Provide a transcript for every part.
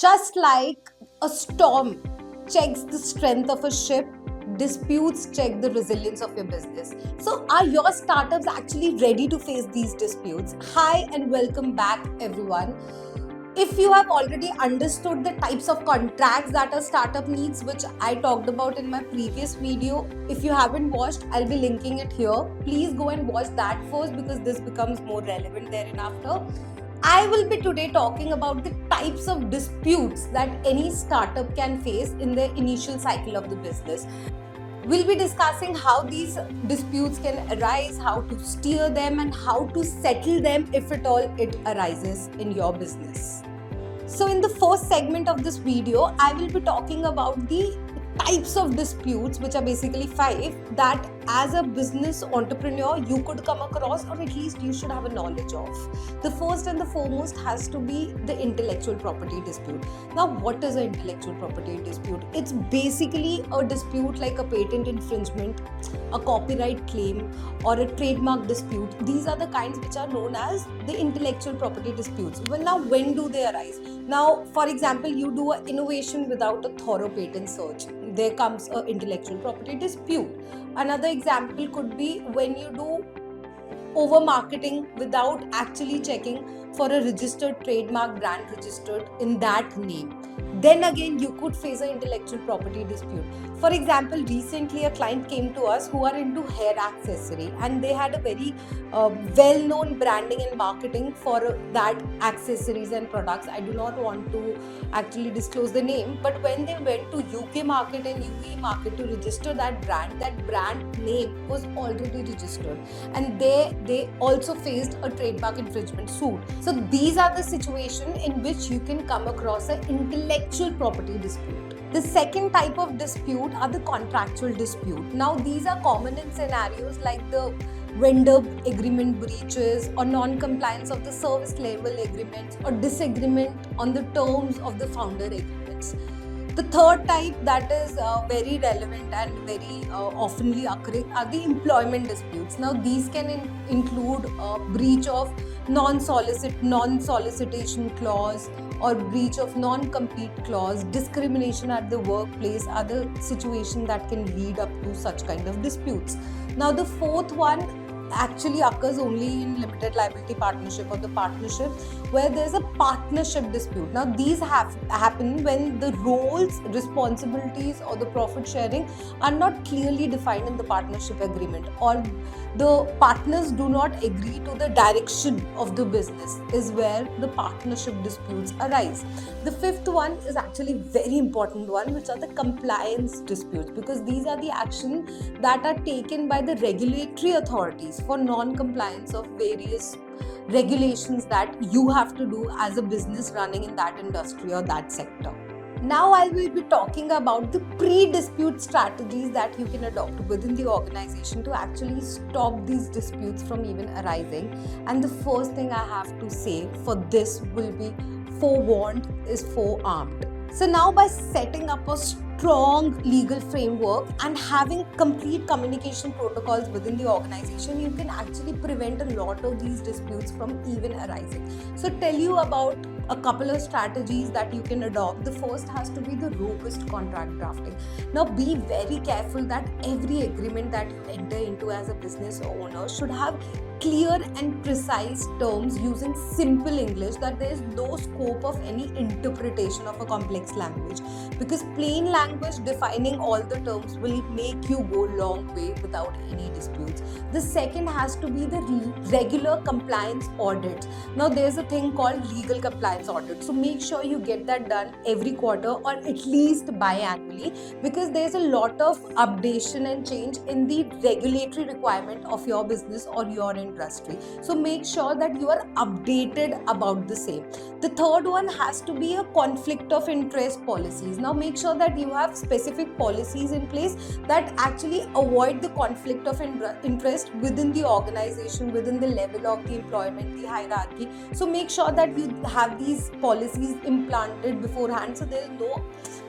Just like a storm checks the strength of a ship, disputes check the resilience of your business. So, are your startups actually ready to face these disputes? Hi, and welcome back, everyone. If you have already understood the types of contracts that a startup needs, which I talked about in my previous video, if you haven't watched, I'll be linking it here. Please go and watch that first because this becomes more relevant thereafter. I will be today talking about the types of disputes that any startup can face in the initial cycle of the business. We'll be discussing how these disputes can arise, how to steer them, and how to settle them if at all it arises in your business. So, in the first segment of this video, I will be talking about the types of disputes, which are basically 5, that as a business entrepreneur you could come across, or at least you should have a knowledge of. The first and the foremost has to be the intellectual property dispute. Now, what is an intellectual property dispute? It's basically a dispute like a patent infringement, a copyright claim, or a trademark dispute. These are the kinds which are known as the intellectual property disputes. Well, when do they arise? Now, for example, you do an innovation without a thorough patent search. There comes an intellectual property dispute. Another example could be when you do over marketing without actually checking for a registered trademark brand registered in that name. Then again, you could face an intellectual property dispute. For example, recently a client came to us who are into hair accessory, and they had a very well-known branding and marketing for that accessories and products. I do not want to actually disclose the name, but when they went to UK market and UAE market to register that brand name was already registered, and they also faced a trademark infringement suit. So these are the situations in which you can come across an intellectual property dispute. The second type of dispute are the contractual dispute. Now, these are common in scenarios like the vendor agreement breaches, or non-compliance of the service level agreements, or disagreement on the terms of the founder agreements. The third type that is very relevant and very oftenly occurring are the employment disputes. Now, these can include breach of non-solicitation clause, or breach of non-compete clause, discrimination at the workplace, other situations that can lead up to such kind of disputes. Now, the fourth one actually occurs only in limited liability partnership or the partnership, where there's a partnership dispute. Now, these happen when the roles, responsibilities, or the profit sharing are not clearly defined in the partnership agreement, or the partners do not agree to the direction of the business, is where the partnership disputes arise. The fifth one is actually very important one, which are the compliance disputes, because these are the actions that are taken by the regulatory authorities for non-compliance of various regulations that you have to do as a business running in that industry or that sector. Now, I will be talking about the pre-dispute strategies that you can adopt within the organization to actually stop these disputes from even arising. And the first thing I have to say for this will be forewarned is forearmed. So now, by setting up a strong legal framework and having complete communication protocols within the organization, you can actually prevent a lot of these disputes from even arising. So tell you about a couple of strategies that you can adopt. The first has to be the robust contract drafting. Now, be very careful that every agreement that you enter into as a business owner should have clear and precise terms using simple English, that there is no scope of any interpretation of a complex language, because plain language defining all the terms will make you go long way without any disputes. The second has to be the regular compliance audits. Now, there's a thing called legal compliance audit, so make sure you get that done every quarter or at least biannually, because there's a lot of updation and change in the regulatory requirement of your business or your industry. So make sure that you are updated about the same. The third one has to be a conflict of interest policies. Now, make sure that you have specific policies in place that actually avoid the conflict of interest within the organization, within the level of the employment, the hierarchy. So make sure that you have these policies implanted beforehand, so there is no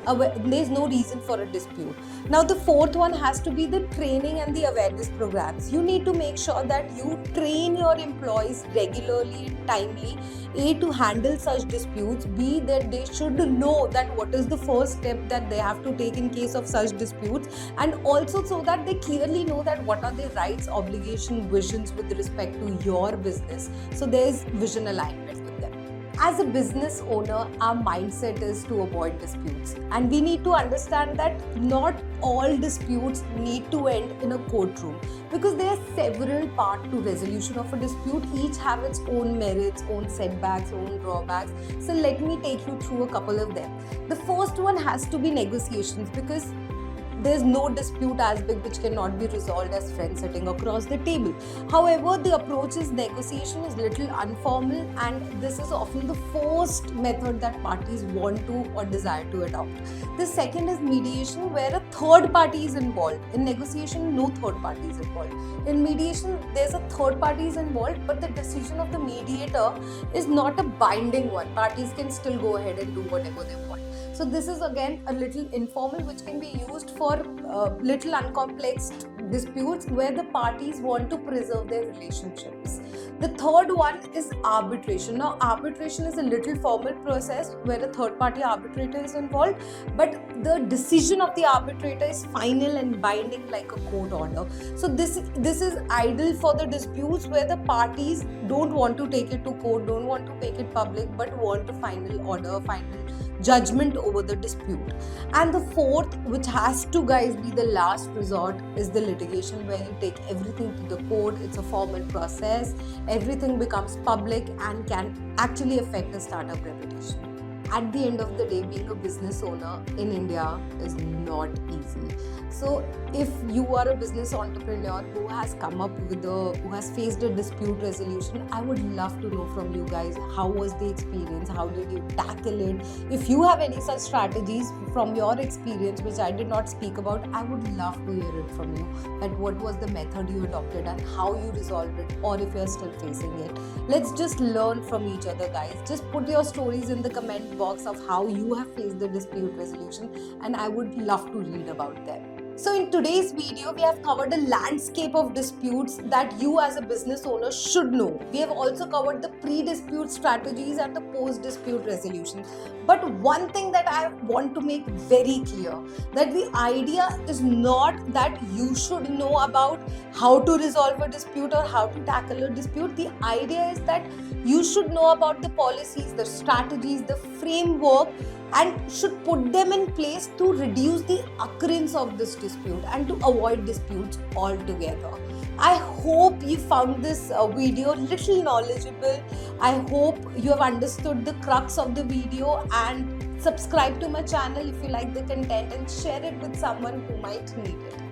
there's no reason for a dispute. Now the fourth one has to be the training and the awareness programs. You need to make sure that you train your employees regularly and timely, A, to handle such disputes, B, that they should know that what is the first step that they have to take in case of such disputes, and also so that they clearly know that what are their rights, obligation, visions with respect to your business. So there is vision alignment with them. As a business owner, our mindset is to avoid disputes, and we need to understand that not all disputes need to end in a courtroom, because there are several parts to resolution of a dispute. Each have its own merits, own setbacks, own drawbacks. So let me take you through a couple of them. The first one has to be negotiations, because there's no dispute as big which cannot be resolved as friends sitting across the table. However, the approach is negotiation is little informal, and this is often the first method that parties want to or desire to adopt. The second is mediation, where a third party is involved. In negotiation, no third party is involved. In mediation, there's a third party is involved, but the decision of the mediator is not a binding one. Parties can still go ahead and do whatever they want. So this is again a little informal, which can be used for little uncomplexed disputes where the parties want to preserve their relationships. The third one is arbitration. Now, arbitration is a little formal process where a third party arbitrator is involved, but the decision of the arbitrator is final and binding like a court order. So this is ideal for the disputes where the parties don't want to take it to court, don't want to make it public, but want a final order, final judgment over the dispute. And the fourth, which has to guys be the last resort, is the litigation, where you take everything to the court. It's a formal process, everything becomes public and can actually affect a startup reputation. At the end of the day, being a business owner in India is not easy. So if you are a business entrepreneur who has faced a dispute resolution, I would love to know from you guys, how was the experience? How did you tackle it? If you have any such strategies from your experience, which I did not speak about, I would love to hear it from you. That what was the method you adopted and how you resolved it, or if you're still facing it. Let's just learn from each other, guys. Just put your stories in the comment box of how you have faced the dispute resolution, and I would love to read about them. So in today's video, we have covered a landscape of disputes that you as a business owner should know. We have also covered the pre-dispute strategies and the post-dispute resolution. But one thing that I want to make very clear, that the idea is not that you should know about how to resolve a dispute or how to tackle a dispute. The idea is that you should know about the policies, the strategies, the framework, and should put them in place to reduce the occurrence of this dispute and to avoid disputes altogether. I hope you found this video little knowledgeable. I hope you have understood the crux of the video, and subscribe to my channel if you like the content and share it with someone who might need it.